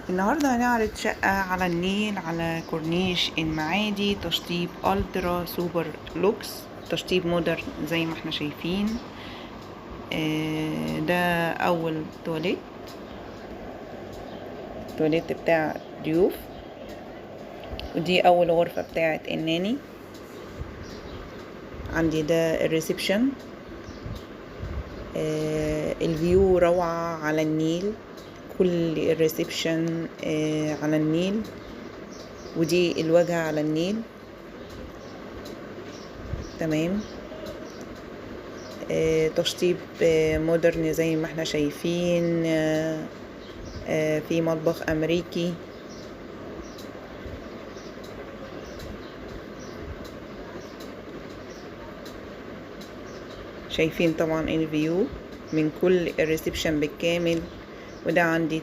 النهاردة هنعرض شقة على النيل على كورنيش المعادي، تشطيب الترا سوبر لوكس، تشطيب مودرن زي ما احنا شايفين. ده اول تواليت بتاع ضيوف، ودي اول غرفة بتاعت الناني. عندي ده الريسبشن. الفيو روعة على النيل، كل الريسبشن على النيل، ودي الواجهة على النيل. تمام. تشطيب مودرن زي ما احنا شايفين. في مطبخ امريكي. شايفين طبعا الفيو من كل الريسبشن بالكامل. وده عندي